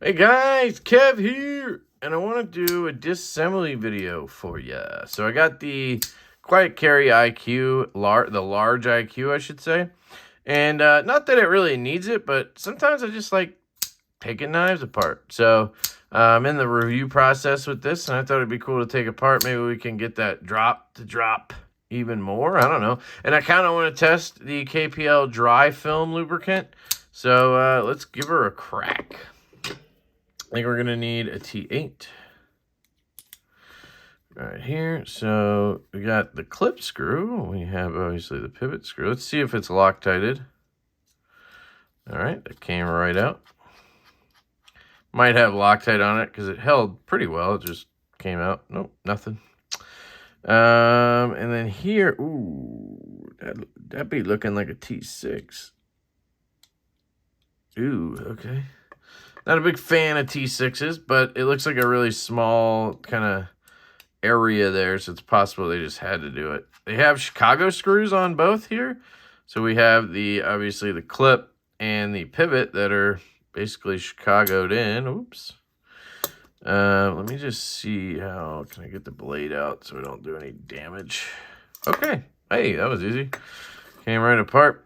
Hey guys, Kev here, and I want to do a disassembly video for you. So I got the Quiet Carry IQ, the large IQ, I should say. And not that it really needs it, but sometimes I just like taking knives apart. So I'm in the review process with this, and I thought it'd be cool to take apart. Maybe we can get that drop to drop even more. I don't know. And I kind of want to test the KPL dry film lubricant. So let's give her a crack. I think we're going to need a T8 right here. So we got the clip screw. We have obviously the pivot screw. Let's see if it's Loctited. All right, that came right out. Might have Loctite on it because it held pretty well. It just came out. Nope, nothing. And then here, ooh, that'd be looking like a T6. Ooh, okay. Not a big fan of T6s, but it looks like a really small kind of area there, so it's possible they just had to do it. They have Chicago screws on both here. So we have obviously the clip and the pivot that are basically Chicagoed in. Oops. Let me just see how can I get the blade out so I don't do any damage. Okay. Hey, that was easy. Came right apart.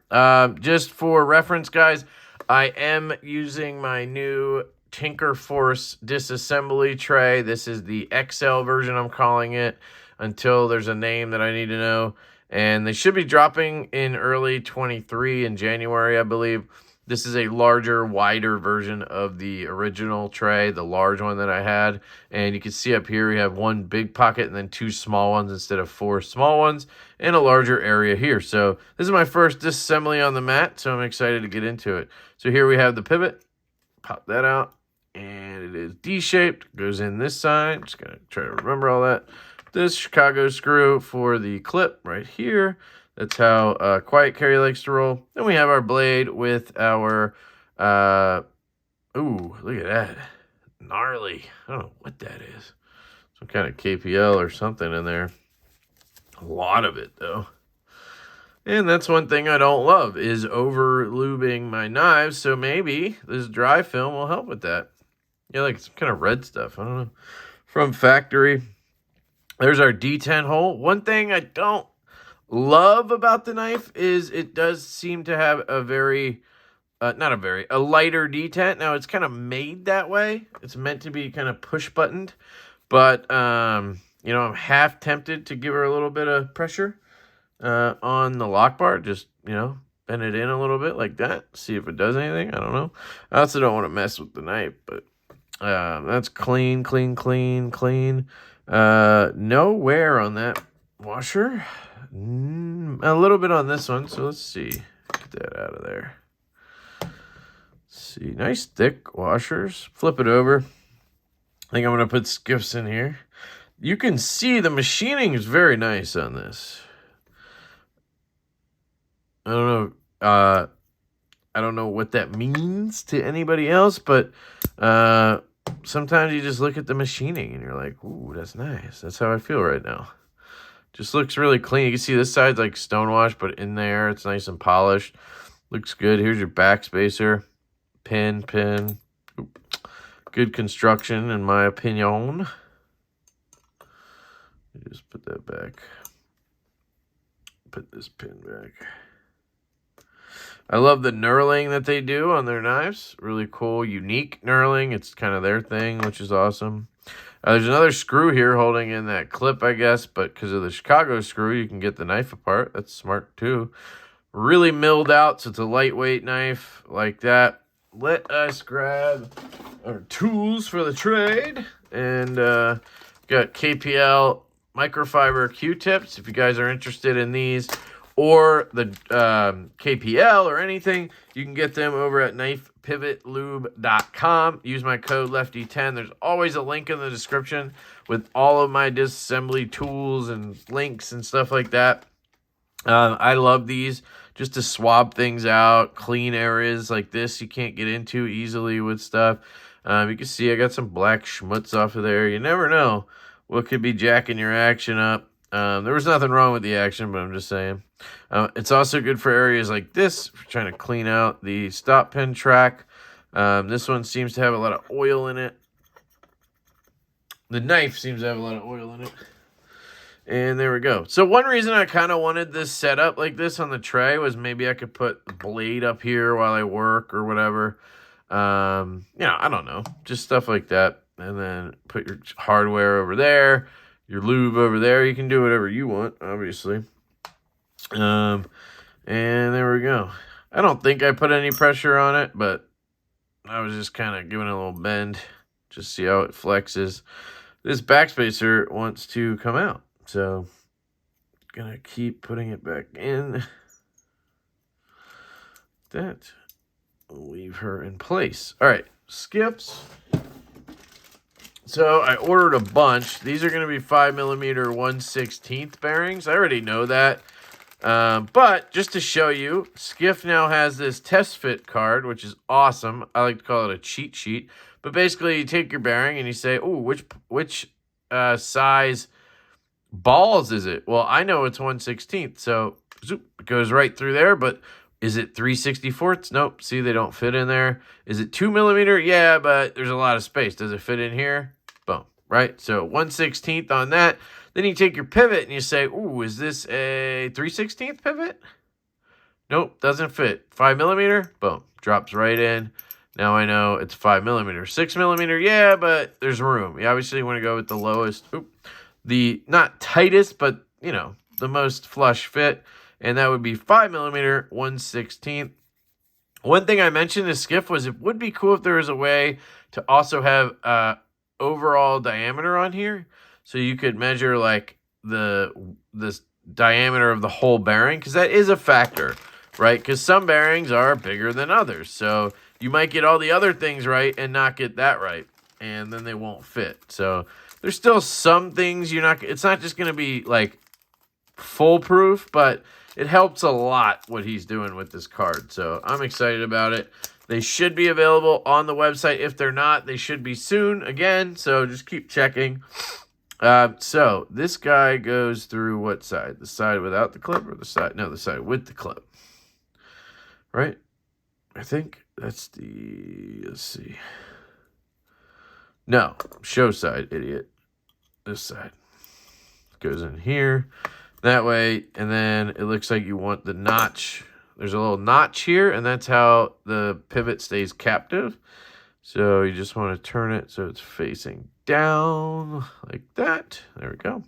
Just for reference, guys, I am using my new Tinker Force disassembly tray. This is the XL version, I'm calling it, until there's a name that I need to know. And they should be dropping in early 23 in January, I believe. This is a larger, wider version of the original tray, the large one that I had. And you can see up here we have one big pocket and then two small ones instead of four small ones, and a larger area here. So this is my first disassembly on the mat, so I'm excited to get into it. So here we have the pivot. Pop that out, and it is D-shaped. Goes in this side. Just going to try to remember all that. This Chicago screw for the clip right here. That's how Quiet Carry likes to roll. Then we have our blade with our, ooh, look at that. Gnarly. I don't know what that is. Some kind of KPL or something in there. A lot of it, though. And that's one thing I don't love, is over-lubing my knives. So maybe this dry film will help with that. Yeah, like some kind of red stuff. I don't know. From factory. There's our D10 hole. One thing I don't love about the knife is it does seem to have a very, a lighter detent. Now, it's kind of made that way. It's meant to be kind of push-buttoned. But, you know, I'm half tempted to give her a little bit of pressure on the lock bar. Just, you know, bend it in a little bit like that. See if it does anything. I don't know. I also don't want to mess with the knife, but that's clean, clean, clean, clean. No wear on that washer. A little bit on this one, so let's see. Get that out of there. Let's see. Nice thick washers. Flip it over. I think I'm going to put skiffs in here. You can see the machining is very nice on this. I don't know what that means to anybody else, but sometimes you just look at the machining and you're like, ooh, that's nice. That's how I feel right now. Just looks really clean. You can see this side's like stonewash, but in there it's nice and polished. Looks good. Here's your backspacer. Pin. Oop. Good construction, in my opinion. Just put that back. Put this pin back. I love the knurling that they do on their knives. Really cool, unique knurling. It's kind of their thing, which is awesome. There's another screw here holding in that clip, I guess, but because of the Chicago screw, you can get the knife apart. That's smart, too. Really milled out, so it's a lightweight knife like that. Let us grab our tools for the trade. And got KPL microfiber Q-tips, if you guys are interested in these. Or the KPL or anything, you can get them over at knifepivotlube.com. Use my code LeftyEDC. There's always a link in the description with all of my disassembly tools and links and stuff like that. I love these just to swab things out, clean areas like this you can't get into easily with stuff. You can see I got some black schmutz off of there. You never know what could be jacking your action up. There was nothing wrong with the action, but I'm just saying. It's also good for areas like this, if you're trying to clean out the stop pin track. This one seems to have a lot of oil in it. The knife seems to have a lot of oil in it. And there we go. So one reason I kind of wanted this set up like this on the tray was maybe I could put the blade up here while I work or whatever. I don't know. Just stuff like that. And then put your hardware over there, your lube over there. You can do whatever you want, obviously. And there we go. I don't think I put any pressure on it, but I was just kind of giving it a little bend. Just see how it flexes. This backspacer wants to come out. So, gonna keep putting it back in. That will leave her in place. All right, skips. So I ordered a bunch. These are gonna be 5mm 1/16 bearings. I already know that. But just to show you, Skiff now has this test fit card, which is awesome. I like to call it a cheat sheet. But basically, you take your bearing and you say, "Oh, which size balls is it?" Well, I know it's 1/16, so zoop, it goes right through there. But is it 3/64? Nope. See, they don't fit in there. Is it 2mm? Yeah, but there's a lot of space. Does it fit in here? Boom. Right. So 1/16 on that. Then you take your pivot and you say, "Ooh, is this a 3/16 pivot?" Nope, doesn't fit. 5mm? Boom. Drops right in. Now I know it's 5mm. 6mm? Yeah, but there's room. You obviously want to go with the lowest. The not tightest, but the most flush fit, and that would be 5mm 1/16. One thing I mentioned to Skiff was it would be cool if there was a way to also have overall diameter on here, so you could measure like the diameter of the whole bearing, because that is a factor, right? Because some bearings are bigger than others, so you might get all the other things right and not get that right, and then they won't fit. So there's still some things it's not just going to be like foolproof, but it helps a lot what he's doing with this card. So I'm excited about it. They should be available on the website. If they're not, they should be soon again. So just keep checking. So this guy goes through what side? The side without the clip or the side? No, the side with the clip. Right? I think that's let's see. No, show side, idiot. This side goes in here that way, and then it looks like you want the notch. There's a little notch here, and that's how the pivot stays captive. So you just want to turn it so it's facing down like that. There we go.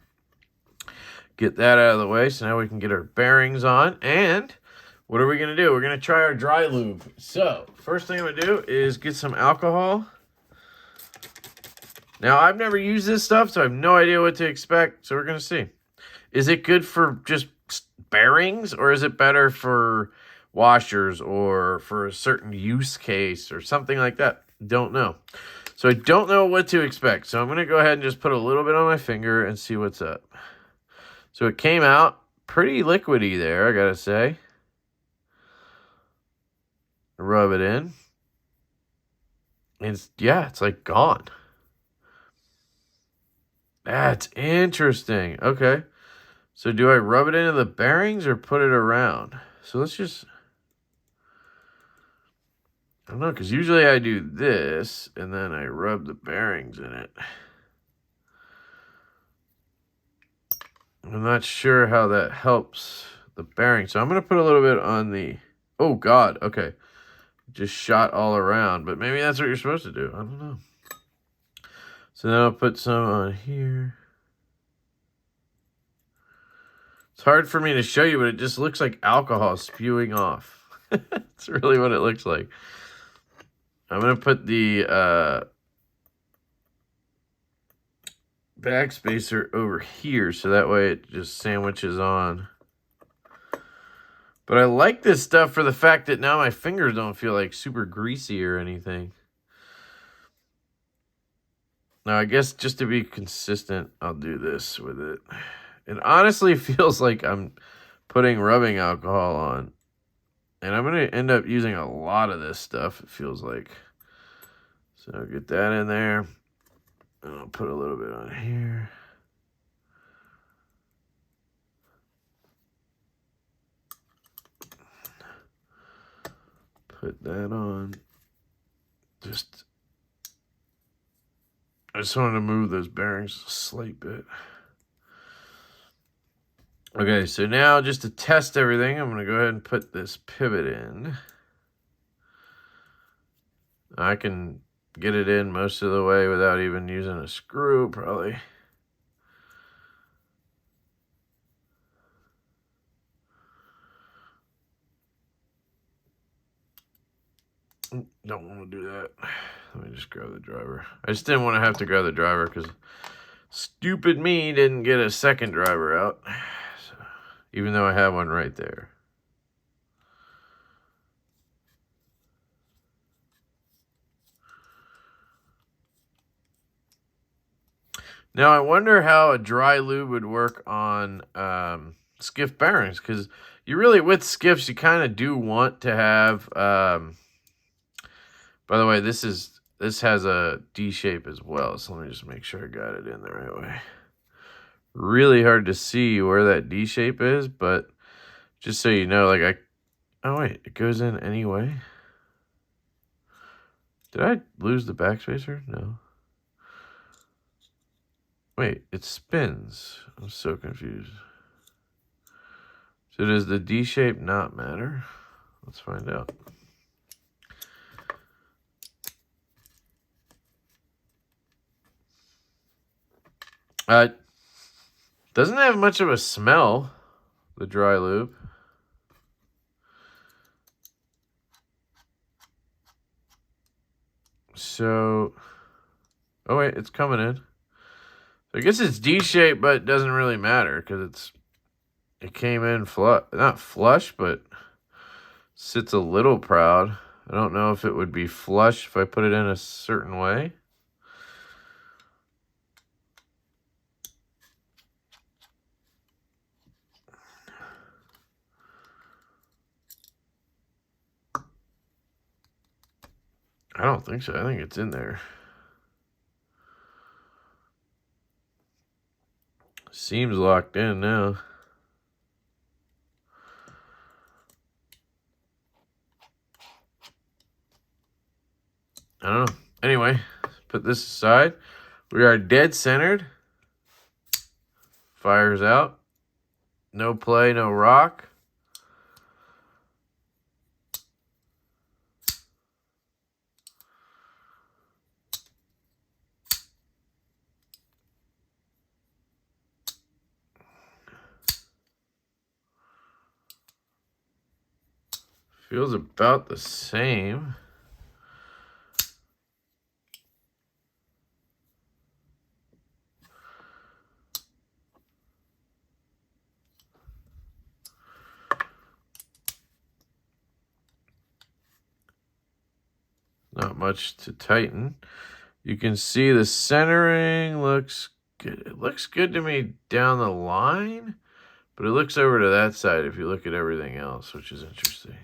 Get that out of the way. So now we can get our bearings on. And what are we going to do? We're going to try our dry lube. So first thing I'm going to do is get some alcohol. Now, I've never used this stuff, so I have no idea what to expect. So we're going to see. Is it good for just bearings, or is it better for washers or for a certain use case or something like that? Don't know. So I don't know what to expect. So I'm going to go ahead and just put a little bit on my finger and see what's up. So it came out pretty liquidy there, I got to say. Rub it in. And it's like gone. That's interesting. Okay. So do I rub it into the bearings or put it around? So let's just... I don't know, because usually I do this, and then I rub the bearings in it. I'm not sure how that helps the bearing. So I'm going to put a little bit on the... Oh, God. Okay. Just shot all around. But maybe that's what you're supposed to do. I don't know. So then I'll put some on here. It's hard for me to show you, but it just looks like alcohol spewing off. That's really what it looks like. I'm going to put the backspacer over here, so that way it just sandwiches on. But I like this stuff for the fact that now my fingers don't feel like super greasy or anything. Now, I guess just to be consistent, I'll do this with it. It honestly feels like I'm putting rubbing alcohol on. And I'm going to end up using a lot of this stuff, it feels like. So I'll get that in there. And I'll put a little bit on here. Put that on. I just wanted to move those bearings a slight bit. Okay, so now just to test everything, I'm going to go ahead and put this pivot in. I can get it in most of the way without even using a screw, probably. Don't want to do that. Let me just grab the driver. I just didn't want to have to grab the driver because stupid me didn't get a second driver out. So, even though I have one right there. Now, I wonder how a dry lube would work on skiff bearings, because you really, with skiffs, you kind of do want to have, by the way, this has a D shape as well, so let me just make sure I got it in the right way. Really hard to see where that D shape is, but just so you know, like oh wait, it goes in anyway. Did I lose the backspacer? No. Wait, it spins. I'm so confused. So does the D shape not matter? Let's find out. Doesn't have much of a smell, the dry lube. So, oh wait, it's coming in. So I guess it's D-shaped, but it doesn't really matter because it came in not flush, but sits a little proud. I don't know if it would be flush if I put it in a certain way. I don't think so. I think it's in there. Seems locked in now. I don't know. Anyway, put this aside. We are dead centered. Fires out. No play, no rock. Feels about the same. Not much to tighten. You can see the centering looks good. It looks good to me down the line, but it looks over to that side if you look at everything else, which is interesting.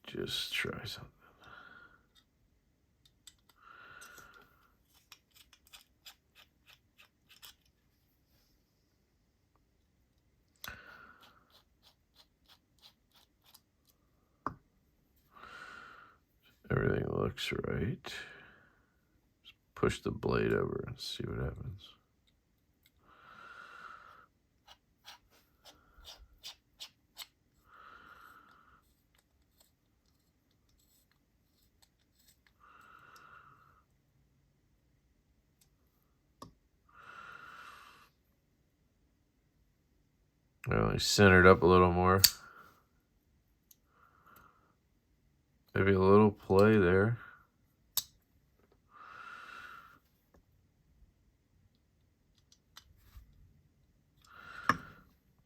Just try something. Everything looks right. Just push the blade over and see what happens. Well, I centered up a little more. Maybe a little play there.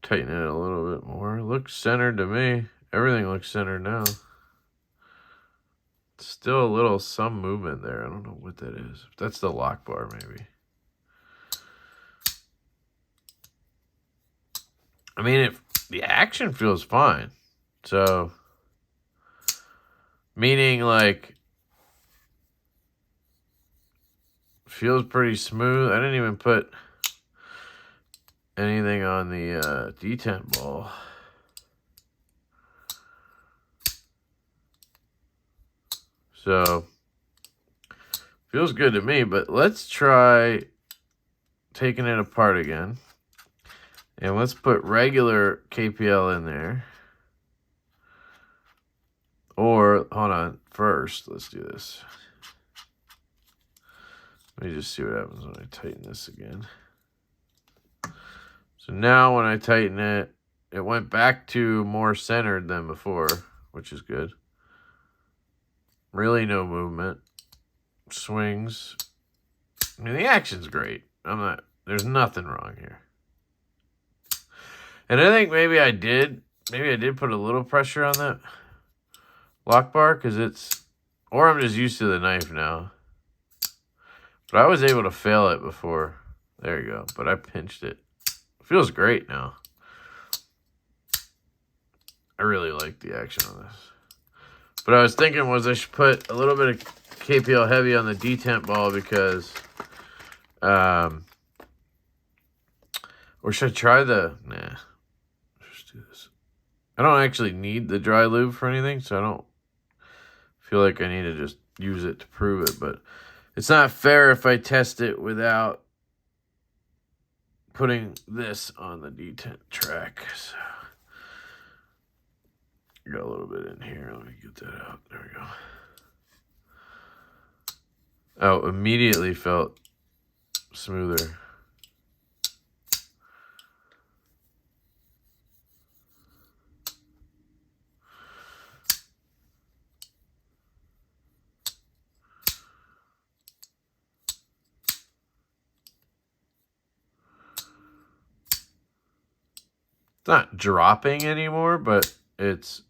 Tighten it a little bit more. Looks centered to me. Everything looks centered now. Still a little some movement there. I don't know what that is. That's the lock bar maybe. I mean, the action feels fine. So, meaning like, feels pretty smooth. I didn't even put anything on the detent ball. So, feels good to me, but let's try taking it apart again. And let's put regular KPL in there. Or, hold on, first, let's do this. Let me just see what happens when I tighten this again. So now when I tighten it, it went back to more centered than before, which is good. Really no movement. Swings. I mean, the action's great. There's nothing wrong here. And I think maybe I did put a little pressure on that lock bar because or I'm just used to the knife now. But I was able to fail it before. There you go. But I pinched it. It feels great now. I really like the action on this. But I was thinking I should put a little bit of KPL heavy on the detent ball because, or should I try nah, just do this. I don't actually need the dry lube for anything, so I don't feel like I need to just use it to prove it, but it's not fair if I test it without putting this on the detent track. So, got a little bit in here. Let me get that out. There we go. Oh, immediately felt smoother. It's not dropping anymore, but it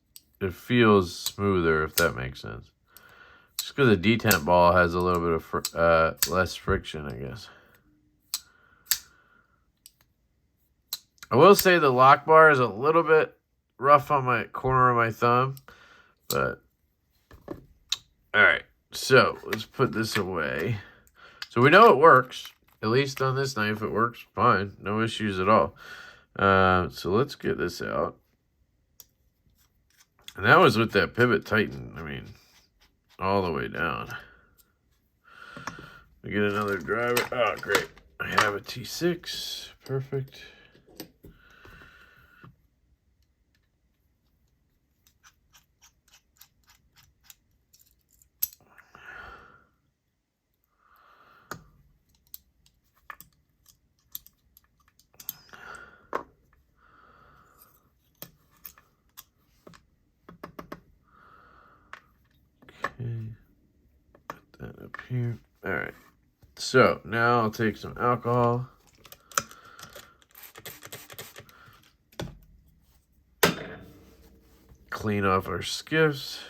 feels smoother, if that makes sense. Just because the detent ball has a little bit of less friction, I guess. I will say the lock bar is a little bit rough on my corner of my thumb, but all right. So let's put this away. So we know it works. At least on this knife, it works fine. No issues at all. So let's get this out. And that was with that pivot tighten. I mean, all the way down. We get another driver. Oh, great. I have a T6. Perfect. Put that up here. All right. So now I'll take some alcohol. Clean off our skiffs.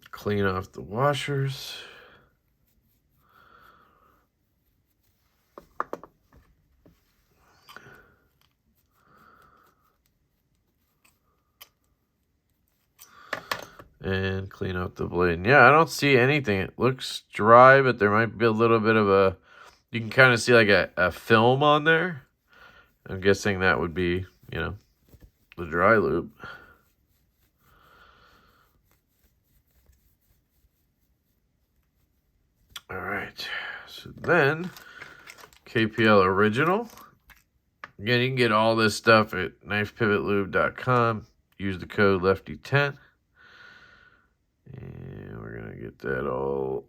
Clean off the washers. And clean up the blade. And yeah, I don't see anything. It looks dry, but there might be a little bit of a... You can kind of see like a film on there. I'm guessing that would be, you know, the dry lube. All right. So then, KPL Original. Again, you can get all this stuff at knifepivotlube.com. Use the code LeftyEDC. And we're going to get that all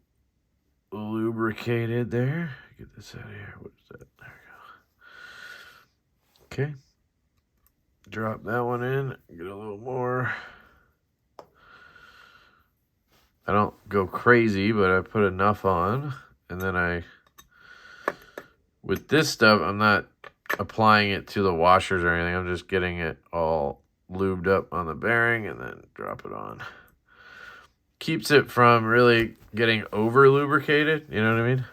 lubricated there. Get this out of here. What is that? There we go. Okay. Drop that one in. Get a little more. I don't go crazy, but I put enough on. And then with this stuff, I'm not applying it to the washers or anything. I'm just getting it all lubed up on the bearing and then drop it on. Keeps it from really getting over lubricated, you know what I mean?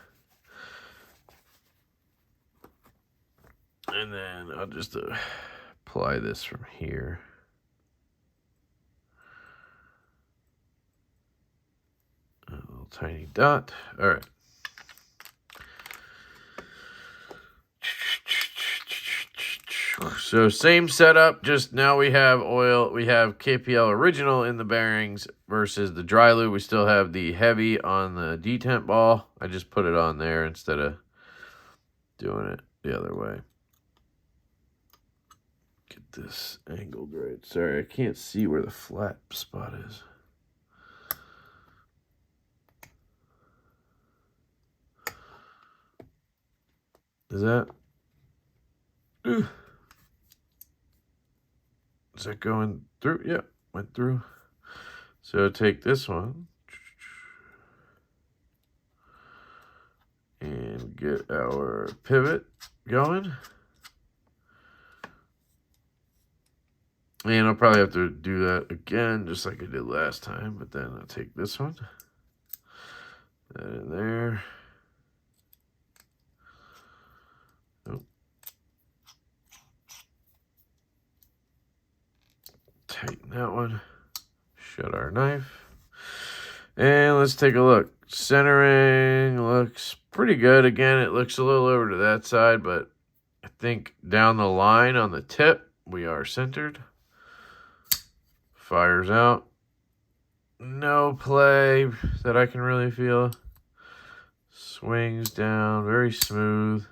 And then I'll just apply this from here. tiny dot. All right. So same setup, just now we have oil. We have KPL original in the bearings versus the dry lube. We still have the heavy on the detent ball. I just put it on there instead of doing it the other way. Get this angled right. Sorry, I can't see where the flat spot is. Is that? Is that going through? Yeah, went through. So take this one and get our pivot going. And I'll probably have to do that again, just like I did last time. But then I'll take this one, that in there. Nope. Tighten that one. Shut our knife. And let's take a look. Centering looks pretty good. Again, it looks a little over to that side, but I think down the line on the tip, we are centered. Fires out. No play that I can really feel. Swings down, very smooth.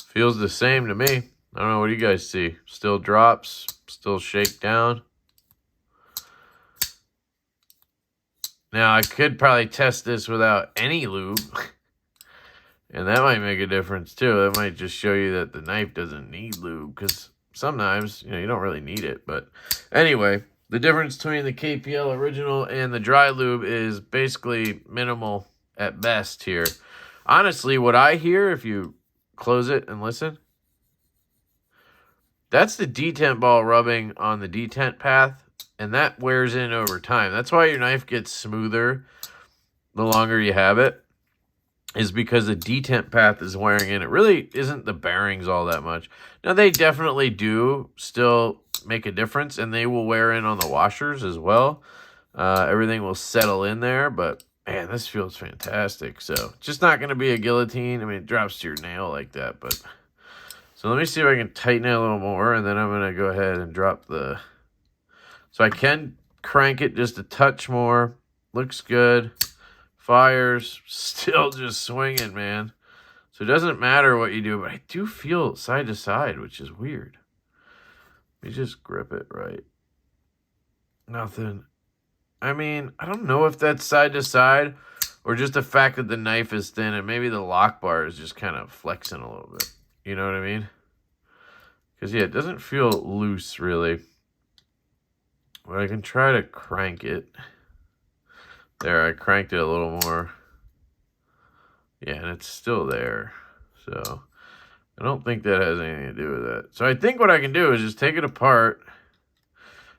Feels the same to me. I don't know, what do you guys see? Still drops, still shake down. Now, I could probably test this without any lube. And that might make a difference, too. That might just show you that the knife doesn't need lube. Because sometimes, you don't really need it. But anyway, the difference between the KPL original and the dry lube is basically minimal at best here. Honestly, what I hear, if you close it and listen, that's the detent ball rubbing on the detent path. And that wears in over time. That's why your knife gets smoother the longer you have it, is because the detent path is wearing in. It really isn't the bearings all that much. Now, they definitely do still make a difference, and they will wear in on the washers as well. Everything will settle in there, but, man, this feels fantastic. So, just not going to be a guillotine. I mean, it drops to your nail like that, but... So, let me see if I can tighten it a little more, and then I'm going to go ahead and drop the... So I can crank it just a touch more. Looks good. Fires. Still just swinging, man. So it doesn't matter what you do, but I do feel side to side, which is weird. Let me just grip it right. Nothing. I mean, I don't know if that's side to side or just the fact that the knife is thin and maybe the lock bar is just kind of flexing a little bit. You know what I mean? Because, yeah, it doesn't feel loose, really. But I can try to crank it. There, I cranked it a little more. Yeah, and it's still there. So, I don't think that has anything to do with that. So, I think what I can do is just take it apart.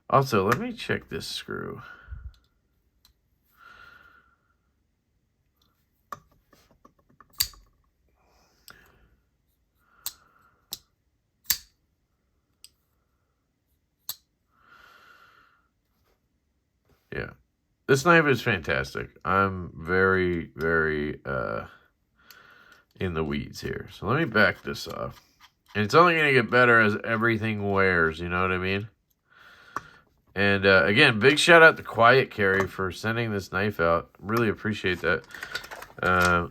Also, let me check this screw. Yeah. This knife is fantastic. I'm very, very in the weeds here. So let me back this off. And it's only going to get better as everything wears, you know what I mean? And again, big shout out to Quiet Carry for sending this knife out. Really appreciate that.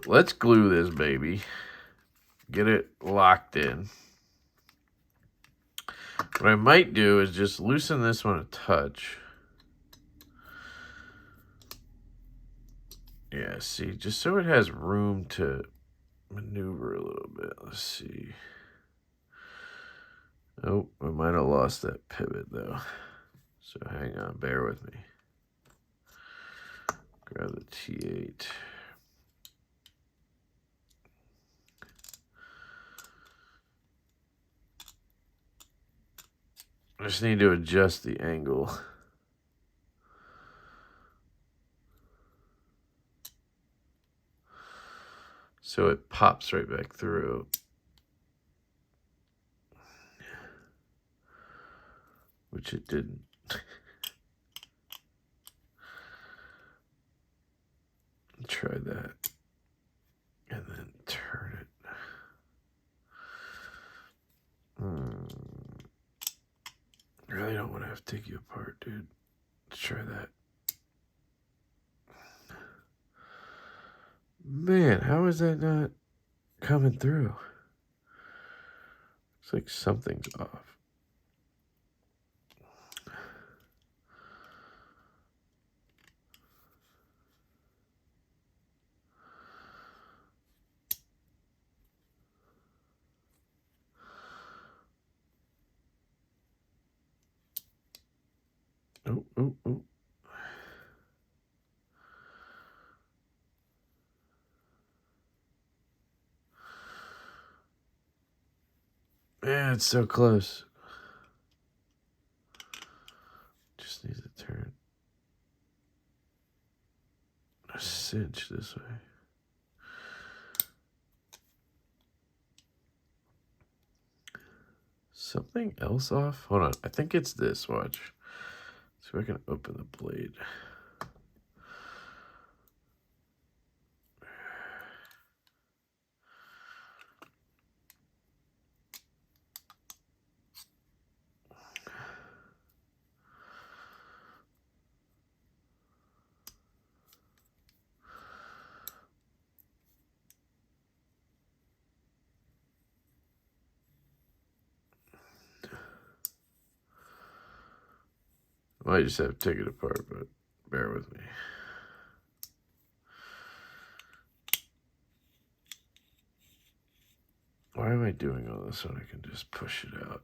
Let's glue this baby. Get it locked in. What I might do is just loosen this one a touch. Yeah, see, just so it has room to maneuver a little bit. Let's see. Oh, I might have lost that pivot, though. So hang on, bear with me. Grab the T8. I just need to adjust the angle. so it pops right back through. Which it didn't. Try that. And then turn it. I really don't want to have to take you apart, dude. Let's try that. Man, how is that not coming through? It's like something's off. Oh. Man, it's so close. Just needs to turn a cinch this way. Something else off? Hold on. I think it's this. Watch. See if I can open the blade. I might just have to take it apart, but bear with me. Why am I doing all this when I can just push it out?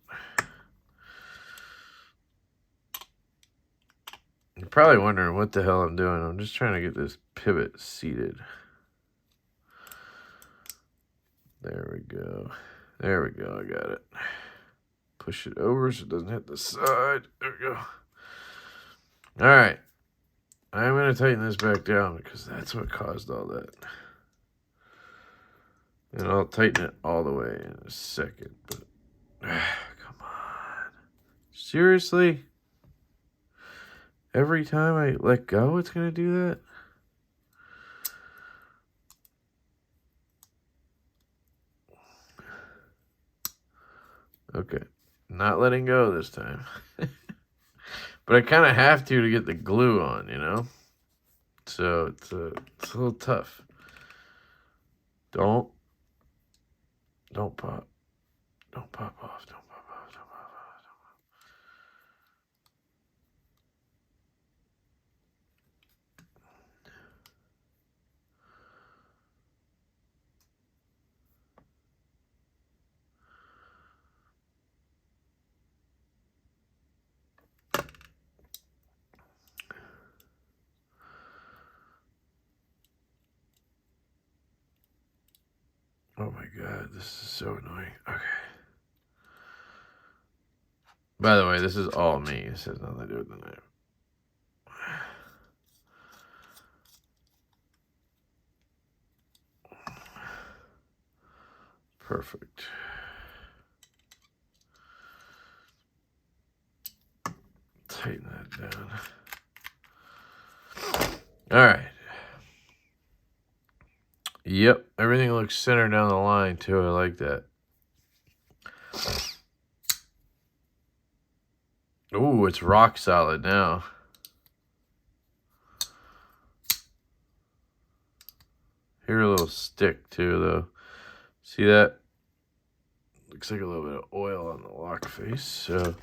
You're probably wondering what the hell I'm doing. I'm just trying to get this pivot seated. There we go. There we go. I got it. Push it over so it doesn't hit the side. There we go. All right. I'm going to tighten this back down because that's what caused all that. And I'll tighten it all the way in a second. But come on. Seriously? Every time I let go, it's going to do that? Okay. Not letting go this time. But I kind of have to get the glue on, you know? So it's a little tough. Don't pop. Don't pop off. Don't pop off. Don't pop off. Oh my God, this is so annoying. Okay. By the way, this is all me. This has nothing to do with the knife. Perfect. Tighten that down. All right. Yep, everything looks centered down the line too. I like that. Ooh, it's rock solid now. Here a little stick too, though. See that? Looks like a little bit of oil on the lock face. So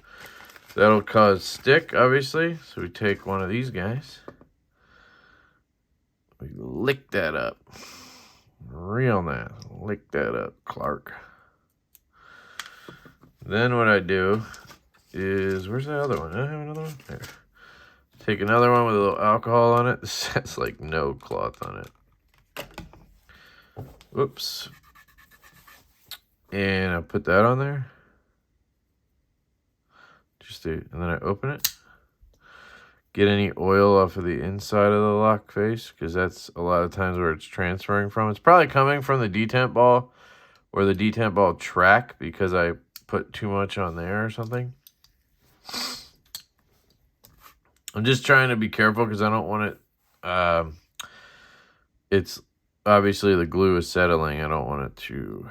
that'll cause stick, obviously. So we take one of these guys. We lick that up. Real nice. Lick that up, Clark. Then what I do is, where's that other one? Do I have another one? There. Take another one with a little alcohol on it. This has like no cloth on it. Whoops. And I put that on there. And then I open it. get any oil off of the inside of the lock face, because that's a lot of times where it's transferring from. It's probably coming from the detent ball or the detent ball track because I put too much on there or something. I'm just trying to be careful because I don't want it. It's obviously the glue is settling. I don't want it to.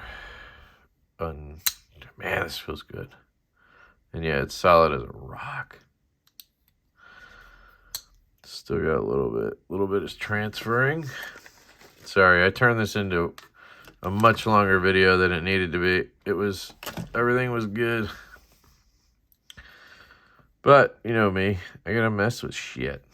Man, this feels good. And yeah, it's solid as a rock. Still got a little bit is transferring. Sorry, I turned this into a much longer video than it needed to be. Everything was good. But, you know me, I gotta mess with shit.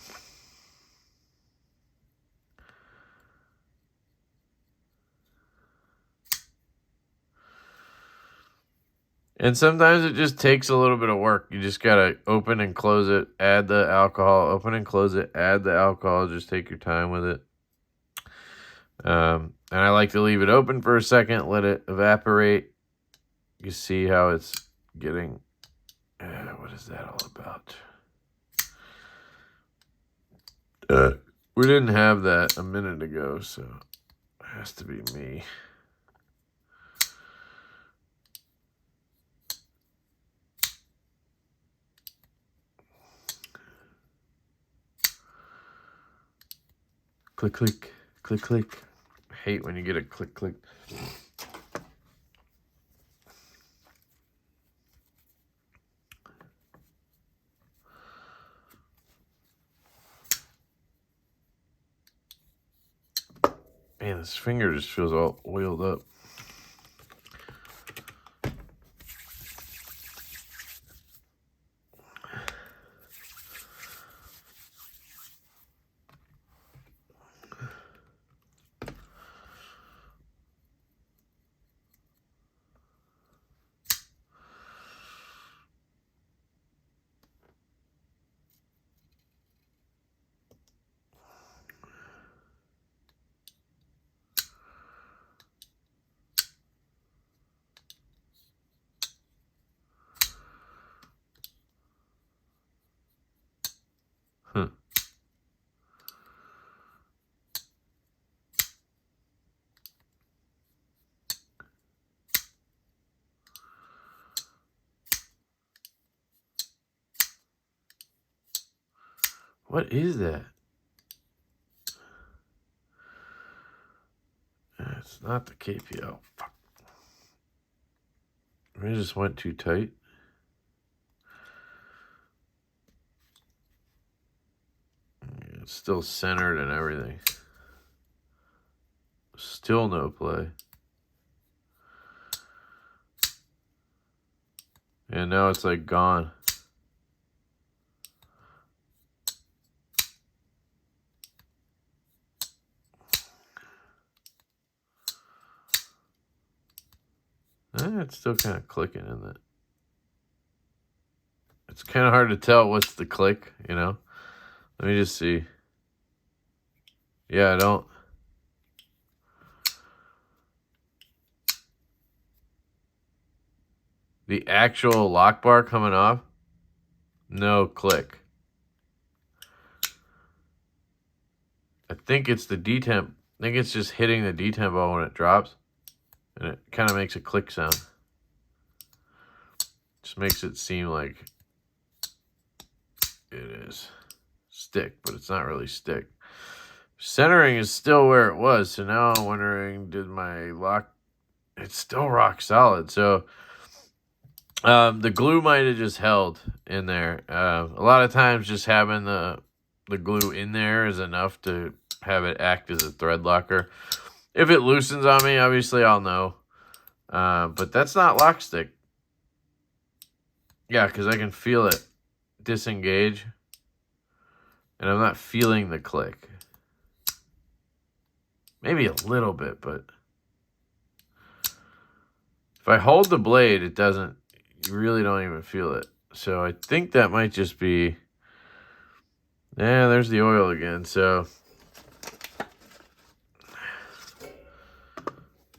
And sometimes it just takes a little bit of work. You just gotta open and close it, add the alcohol, open and close it, add the alcohol, just take your time with it. And I like to leave it open for a second, let it evaporate. You see how it's getting, what is that all about? We didn't have that a minute ago, so it has to be me. Click, click, click, click. I hate when you get a click, click. Man, this finger just feels all oiled up. Huh. What is that? It's not the KPL. Fuck. I just went too tight. It's still centered and everything. Still no play. And now it's like gone. It's still kind of clicking, isn't it? It's kind of hard to tell what's the click, you know? Let me just see. Yeah, I don't. The actual lock bar coming off, no click. I think it's the detemp. I think it's just hitting the detemp ball when it drops. And it kind of makes a click sound. Just makes it seem like it is stick, but it's not really stick. Centering is still where it was. So now I'm wondering, did my lock... It's still rock solid. So the glue might have just held in there. A lot of times just having the glue in there is enough to have it act as a thread locker. If it loosens on me, obviously I'll know. But that's not lock stick. Yeah, because I can feel it disengage. And I'm not feeling the click. Maybe a little bit, but if I hold the blade, it doesn't, you really don't even feel it. So I think that might just be, yeah, there's the oil again. So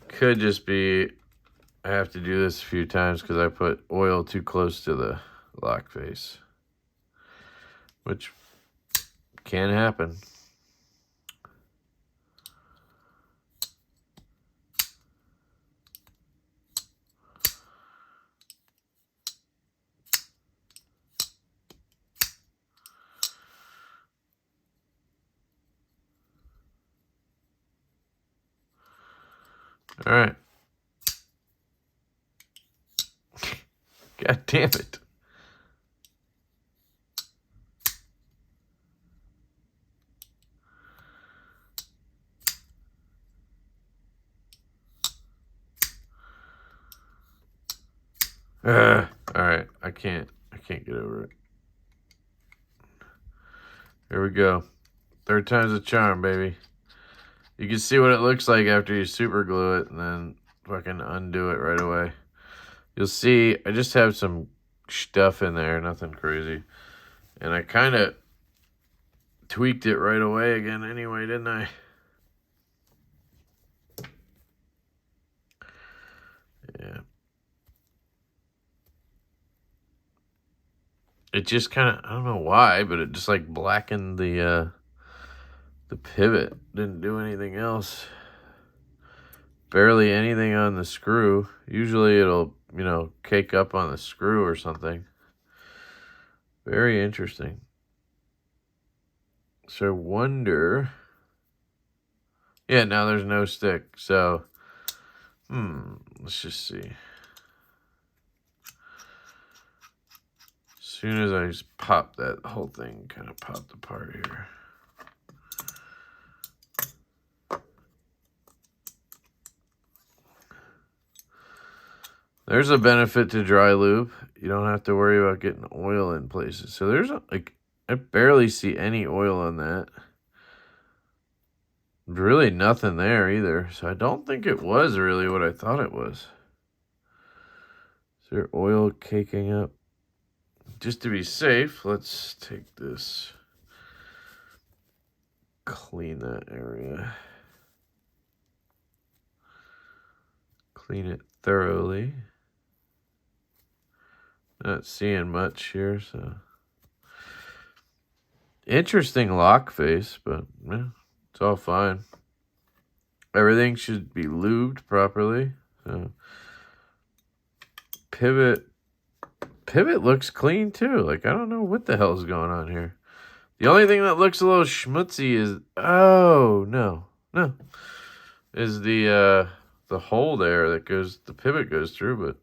could just be, I have to do this a few times because I put oil too close to the lock face, which Can happen. All right. God damn it. All right. I can't get over it. Here we go. Third time's a charm, baby. You can see what it looks like after you super glue it and then fucking undo it right away. You'll see I just have some stuff in there, nothing crazy. And I kind of tweaked it right away again anyway, didn't I? Yeah. It just kind of, I don't know why, but it just like blackened the pivot. Didn't do anything else. Barely anything on the screw. Usually it'll, cake up on the screw or something. Very interesting. So I wonder. Yeah, now there's no stick. So, let's just see. As soon as I just pop that whole thing, kind of popped apart here. There's a benefit to dry lube. You don't have to worry about getting oil in places. So there's I barely see any oil on that. Really nothing there either. So I don't think it was really what I thought it was. Is there oil caking up? Just to be safe, let's take this. Clean that area. Clean it thoroughly. Not seeing much here, so. Interesting lock face, but yeah, it's all fine. Everything should be lubed properly. So. Pivot looks clean too. Like, I don't know what the hell's going on here. The only thing that looks a little schmutzy is, is the hole there that the pivot goes through, but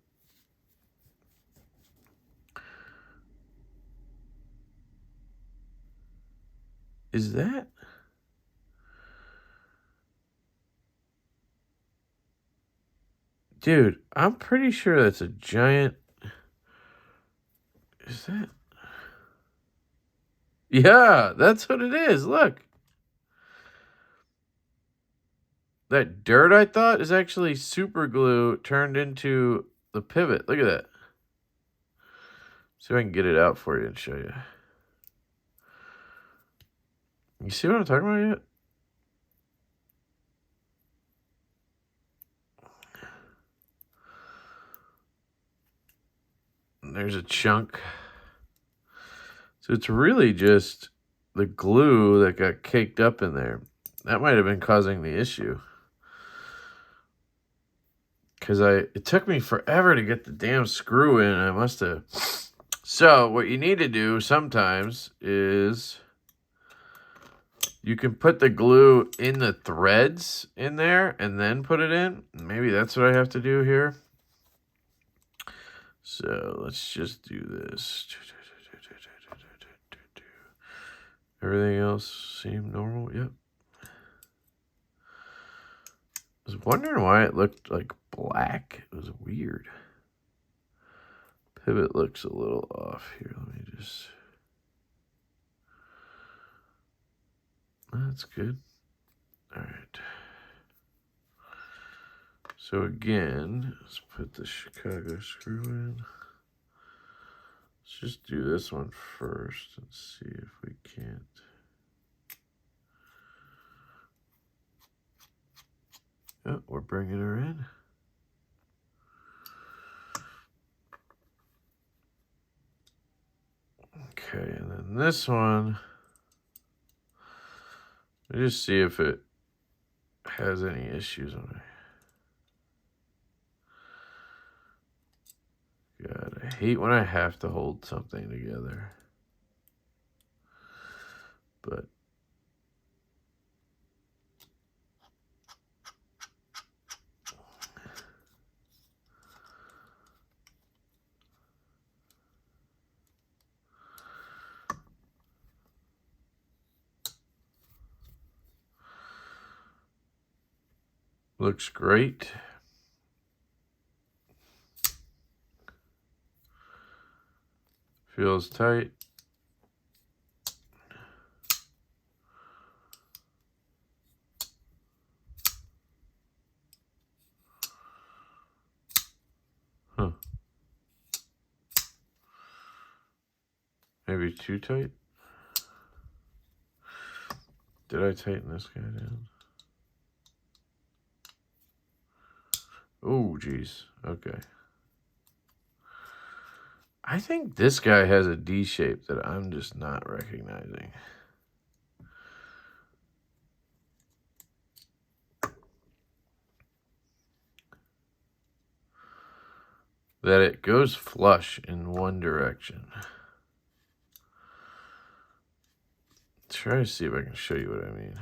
is that? Dude, I'm pretty sure that's a giant. Is that? Yeah, that's what it is. Look. That dirt I thought is actually super glue turned into the pivot. Look at that. See if I can get it out for you and show you. You see what I'm talking about yet? There's a chunk. So it's really just the glue that got caked up in there. That might have been causing the issue. Because it took me forever to get the damn screw in. I must have. So what you need to do sometimes is you can put the glue in the threads in there and then put it in. Maybe that's what I have to do here. So let's just do this. Everything else seemed normal. Yep. I was wondering why it looked like black. It was weird. Pivot looks a little off here. Let me just. That's good. All right. So again, let's put the Chicago screw in. Let's just do this one first and see if we can't. Oh, we're bringing her in. Okay, and then this one. Let me just see if it has any issues on it. God, I hate when I have to hold something together. But looks great. Feels tight. Huh. Maybe too tight? Did I tighten this guy down? Oh, geez. Okay. I think this guy has a D shape that I'm just not recognizing. That it goes flush in one direction. Try to see if I can show you what I mean.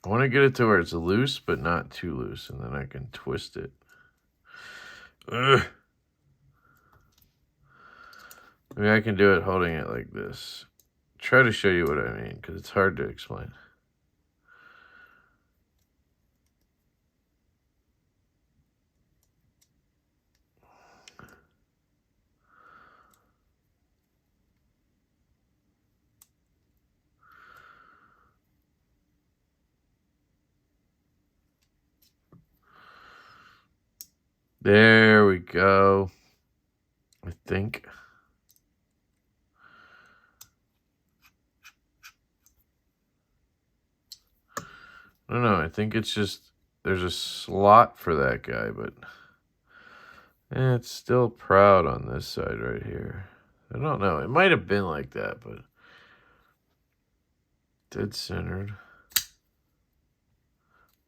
I want to get it to where it's loose, but not too loose, and then I can twist it. Ugh. Maybe I can do it holding it like this. Try to show you what I mean, because it's hard to explain. There we go. I think. I don't know. I think it's just there's a slot for that guy, but it's still proud on this side right here. I don't know. It might have been like that, but dead centered.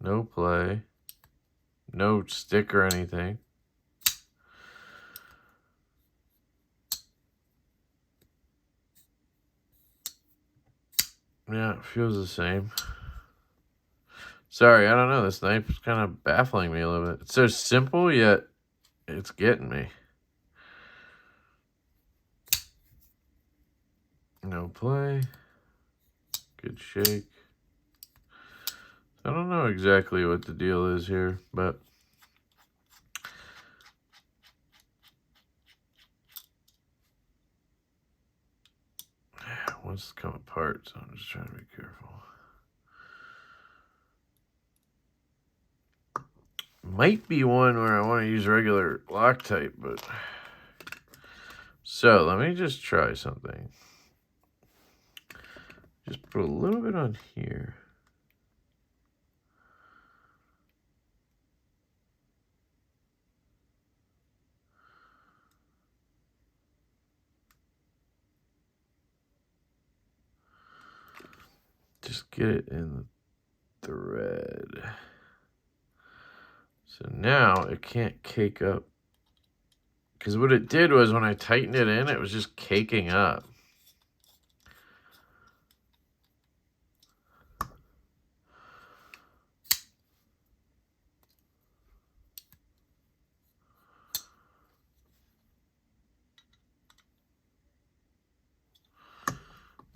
No play. No stick or anything. Yeah, it feels the same. Sorry, I don't know. This knife is kind of baffling me a little bit. It's so simple, yet it's getting me. No play. Good shake. I don't know exactly what the deal is here, but it wants to come apart, so I'm just trying to be careful. Might be one where I want to use regular Loctite, but so let me just try something. Just put a little bit on here. Just get it in the thread. So now it can't cake up. Because what it did was when I tightened it in, it was just caking up.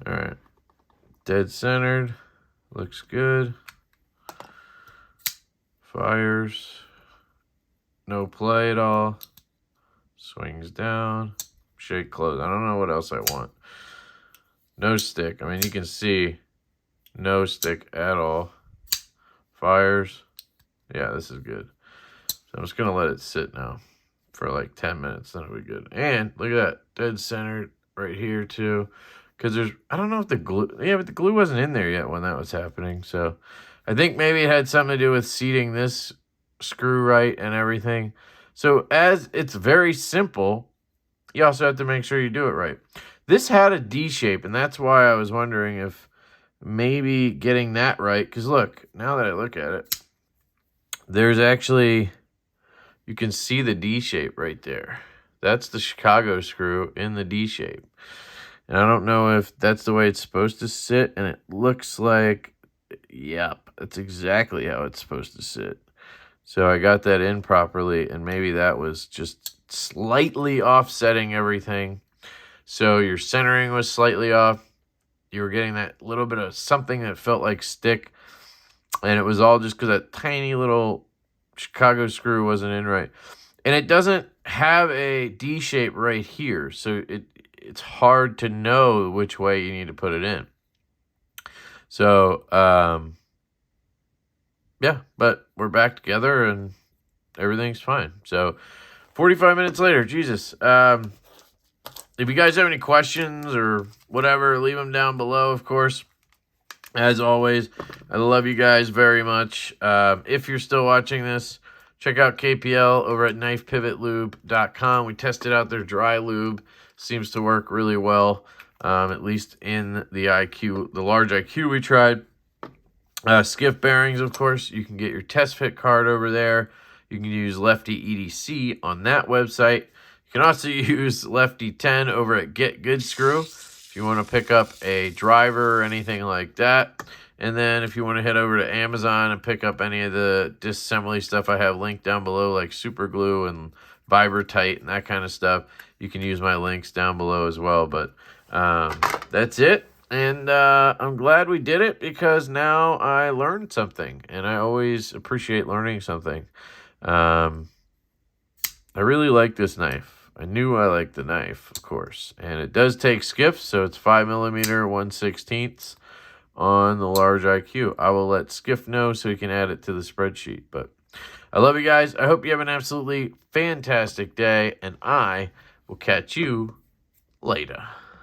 All right. Dead centered. Looks good. Fires. No play at all. Swings down. Shake close. I don't know what else I want. No stick. I mean, you can see no stick at all. Fires. Yeah, this is good. So I'm just going to let it sit now for like 10 minutes. Then it'll be good. And look at that. Dead centered right here too. Because there's, I don't know if the glue, yeah, but the glue wasn't in there yet when that was happening. So I think maybe it had something to do with seating this screw right and everything. So as it's very simple, you also have to make sure you do it right. This had a D shape, and that's why I was wondering if maybe getting that right. Because look, now that I look at it, there's actually, you can see the D shape right there. That's the Chicago screw in the D shape. And I don't know if that's the way it's supposed to sit, and it looks like, yep, that's exactly how it's supposed to sit. So I got that in properly, and maybe that was just slightly offsetting everything. So your centering was slightly off. You were getting that little bit of something that felt like stick, and it was all just because that tiny little Chicago screw wasn't in right. And it doesn't have a D shape right here, so it's hard to know which way you need to put it in. So, yeah, but we're back together and everything's fine. So 45 minutes later, Jesus. If you guys have any questions or whatever, leave them down below, of course. As always, I love you guys very much. If you're still watching this, check out KPL over at knifepivotlube.com. We tested out their dry lube. Seems to work really well, at least in the large IQ we tried. Skiff Bearings, of course. You can get your test fit card over there. You can use LeftyEDC on that website. You can also use Lefty10 over at Get Good Screw if you want to pick up a driver or anything like that. And then if you want to head over to Amazon and pick up any of the disassembly stuff I have linked down below, like super glue and Vibratight and that kind of stuff, you can use my links down below as well. But that's it. And I'm glad we did it because now I learned something. And I always appreciate learning something. I really like this knife. I knew I liked the knife, of course. And it does take skiff, so it's 5mm 1/16 on the large IQ. I will let Skiff know so he can add it to the spreadsheet. But I love you guys. I hope you have an absolutely fantastic day, and I will catch you later.